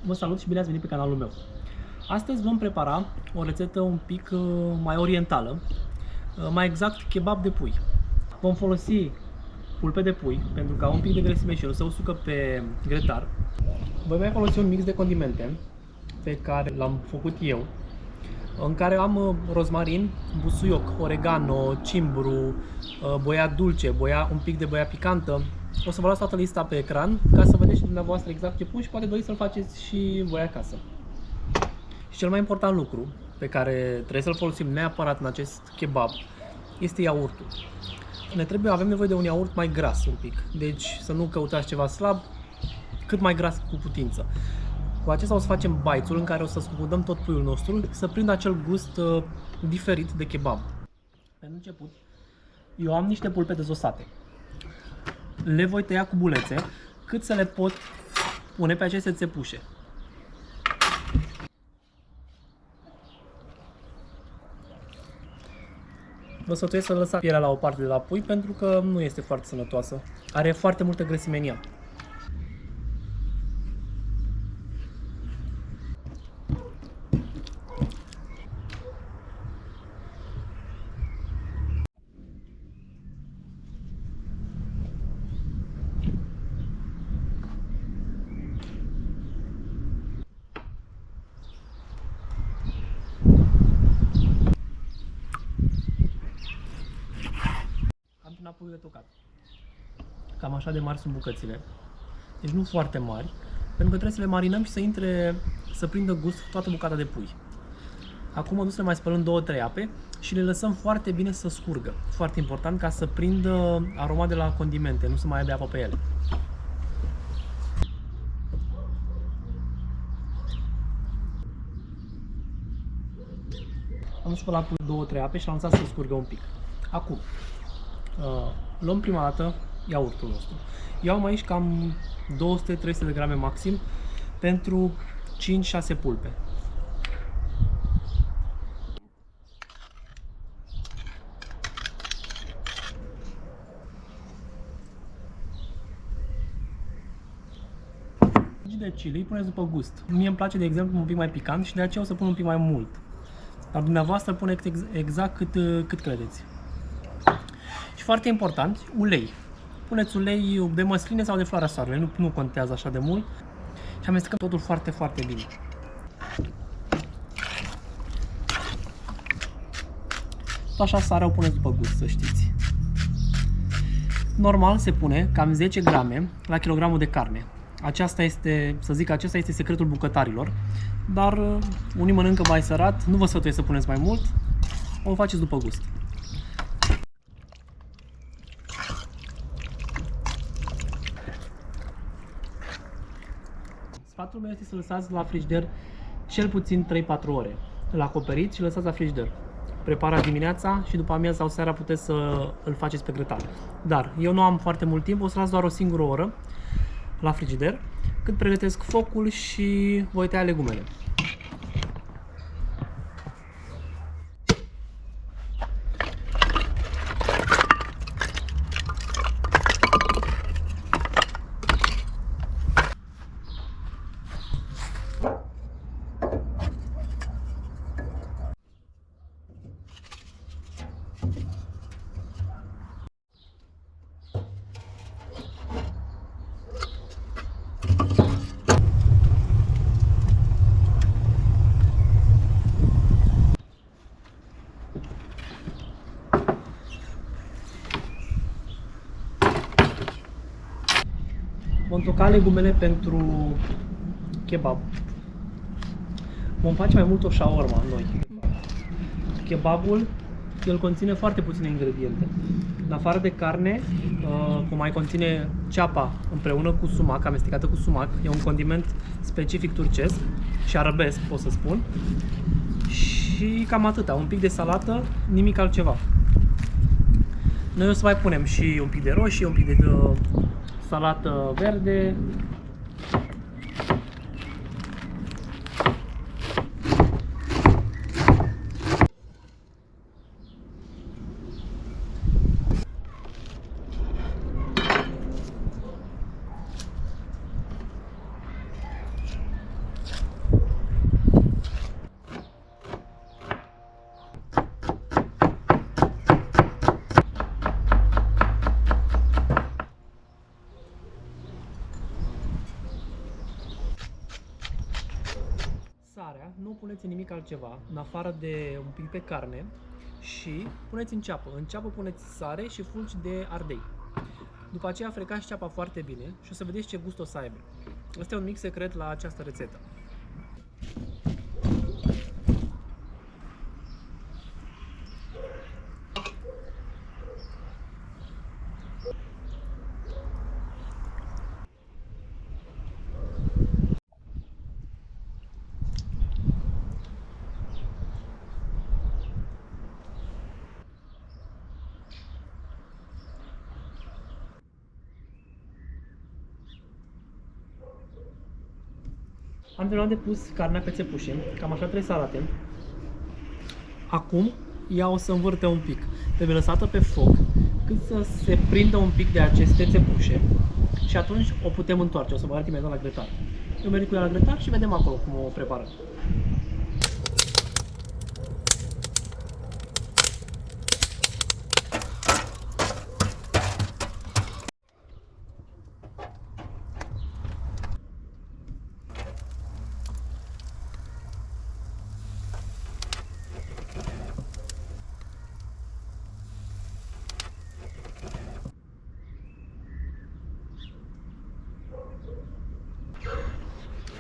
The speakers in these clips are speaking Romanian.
Vă salut și bine ați venit pe canalul meu. Astăzi vom prepara o rețetă un pic mai orientală, mai exact kebab de pui. Vom folosi pulpe de pui pentru ca un pic de grăsime și el să usucă pe grătar. Voi mai folosi un mix de condimente pe care l-am făcut eu, în care am rozmarin, busuioc, oregano, cimbru, boia dulce, un pic de boia picantă. O să vă las toată lista pe ecran ca să vedeți și dumneavoastră exact ce pun și poate doriți să-l faceți și voi acasă. Și cel mai important lucru pe care trebuie să-l folosim neapărat în acest kebab este iaurtul. Avem nevoie de un iaurt mai gras un pic, deci să nu căutați ceva slab, cât mai gras cu putință. Cu acesta o să facem baițul în care o să scufundăm tot puiul nostru să prindă acel gust diferit de kebab. Pentru început, eu am niște pulpe dezosate. Le voi tăia cu bulețe cât să le pot pune pe aceste țepușe. Vă sfătuiesc să lăsați pielea la o parte de la pui pentru că nu este foarte sănătoasă. Are foarte multă grăsime în ea. Puiul de tocat. Cam așa de mari sunt bucățile. Deci nu foarte mari, pentru că trebuie să le marinăm și să prindă gust toată bucata de pui. Acum nu să le mai spălăm 2-3 ape și le lăsăm foarte bine să scurgă. Foarte important ca să prindă aroma de la condimente, nu să mai aibă apă pe ele. Am spălat cu 2-3 ape și l-am lăsat să scurgă un pic. Acum luăm prima dată iaurtul nostru. Eu am aici cam 200-300 de grame maxim pentru 5-6 pulpe. De chili puneți după gust. Mie îmi place de exemplu un pic mai picant și de aceea o să pun un pic mai mult. Dar dumneavoastră puneți exact cât credeți. Și foarte important, ulei. Puneți ulei de măsline sau de floarea soarelui, nu contează așa de mult. Și amestecăm totul foarte, foarte bine. Tot așa sarea o puneți după gust, să știți. Normal se pune cam 10 grame la kilogramul de carne. Acesta este secretul bucătarilor, dar unii mănâncă mai sărat, nu vă sfătuiesc să puneți mai mult, o faceți după gust. Sfatul meu este să lăsați la frigider cel puțin 3-4 ore. Îl acoperiți și lăsați la frigider. Preparați dimineața și după amiaza sau seara puteți să îl faceți pe grătar. Dar eu nu am foarte mult timp, o să las doar o singură oră la frigider, cât pregătesc focul și voi tăia legumele. Vom toca legumele pentru kebab. Vom face mai mult o shawarma noi. Kebabul, el conține foarte puține ingrediente. În afară de carne, mai conține ceapa împreună cu sumac, amestecată cu sumac. E un condiment specific turcesc și arabesc, pot să spun. Și cam atâta, un pic de salată, nimic altceva. Noi o să mai punem și un pic de roșii, un pic de salată verde. Sarea nu puneți în nimic altceva, în afară de un pic de carne, și puneți în ceapă. În ceapă puneți sare și fulgi de ardei. După aceea frecați ceapa foarte bine și o să vedeți ce gust o să aibă. Asta e un mic secret la această rețetă. Am terminat de pus carnea pe țepușe, cam așa 3 salate. Acum ea o să învârte un pic. Trebuie lăsată pe foc cât să se prindă un pic de aceste țepușe și atunci o putem întoarce. O să vă arăt imediat la grătar. Eu merg cu ea la grătar și vedem acolo cum o preparăm.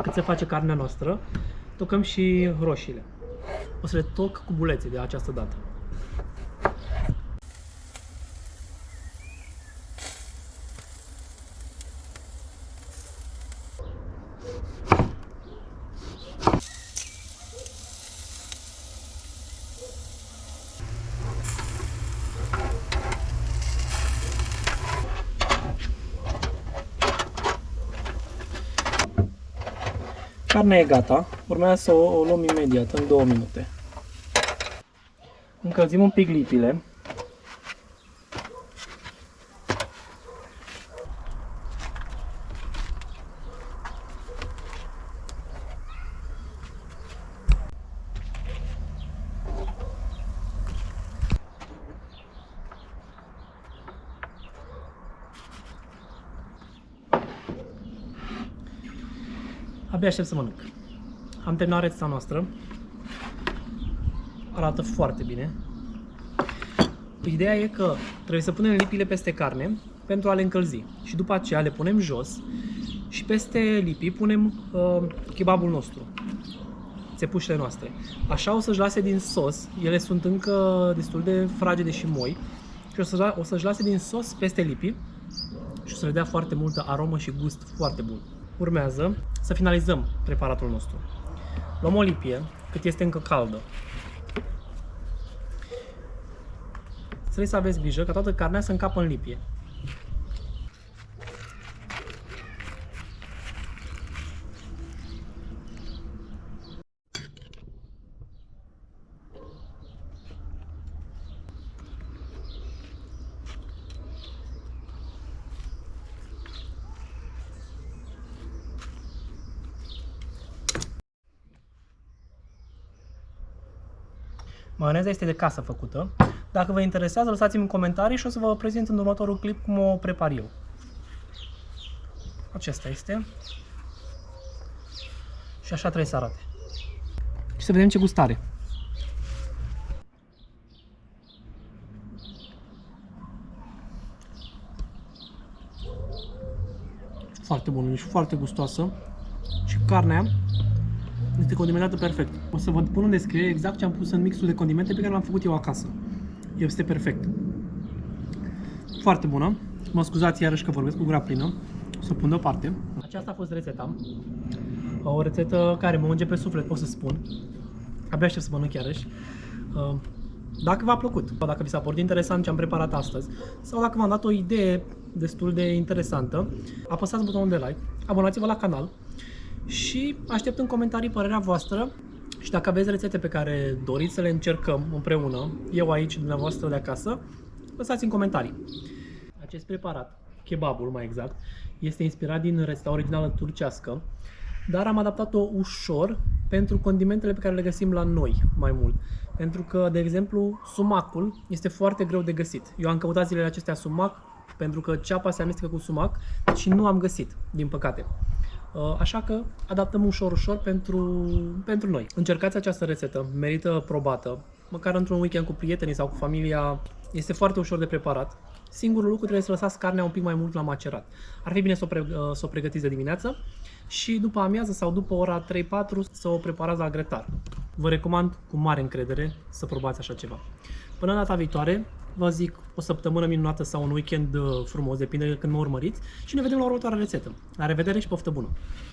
Cât se face carnea noastră, tocăm și roșiile. O să le toc cu bulețe de această dată. Carnea e gata, urmează să o luăm imediat, în 2 minute. Încălzim un pic lipile. Abia aștept să mănânc. Am terminat rețeta noastră. Arată foarte bine. Ideea e că trebuie să punem lipile peste carne pentru a le încălzi. Și după aceea le punem jos și peste lipii punem kebabul nostru. Țepușile noastre. Așa o să-și lase din sos. Ele sunt încă destul de fragede și moi. Și o să-și lase din sos peste lipii și o să le dea foarte multă aromă și gust foarte bun. Urmează să finalizăm preparatul nostru. Luăm o lipie, cât este încă caldă. Trebuie să aveți grijă ca toată carnea să încapă în lipie. Maioneza este de casă făcută. Dacă vă interesează, lăsați-mi în comentarii și o să vă prezint în următorul clip cum o prepar eu. Acesta este. Și așa trebuie să arate. Și să vedem ce gust are. Foarte bună și foarte gustoasă. Și carnea este condimentată perfect. O să vă pun în descriere exact ce am pus în mixul de condimente pe care l-am făcut eu acasă. Este perfect. Foarte bună. Mă scuzați iarăși că vorbesc cu gura plină. O să pun deoparte. Aceasta a fost rețeta. O rețetă care mă unge pe suflet, pot să spun. Abia aștept să mănânc iarăși. Dacă v-a plăcut, sau dacă vi s-a părut interesant ce am preparat astăzi, sau dacă v-am dat o idee destul de interesantă, apăsați butonul de like, abonați-vă la canal și aștept în comentarii părerea voastră și dacă aveți rețete pe care doriți să le încercăm împreună, eu aici, dumneavoastră de acasă, lăsați în comentarii. Acest preparat, kebabul mai exact, este inspirat din rețeta originală turcească, dar am adaptat-o ușor pentru condimentele pe care le găsim la noi mai mult. Pentru că, de exemplu, sumacul este foarte greu de găsit. Eu am căutat zilele acestea sumac pentru că ceapa se amestecă cu sumac și nu am găsit, din păcate. Așa că adaptăm ușor pentru noi. Încercați această rețetă, merită probată, măcar într-un weekend cu prietenii sau cu familia, este foarte ușor de preparat. Singurul lucru, trebuie să lăsați carnea un pic mai mult la macerat. Ar fi bine să o pregătiți de dimineață și după amiază sau după ora 3-4 să o preparați la grătar. Vă recomand cu mare încredere să probați așa ceva. Până data viitoare, vă zic o săptămână minunată sau un weekend frumos, depinde de când mă urmăriți, și ne vedem la următoarea rețetă. La revedere și poftă bună!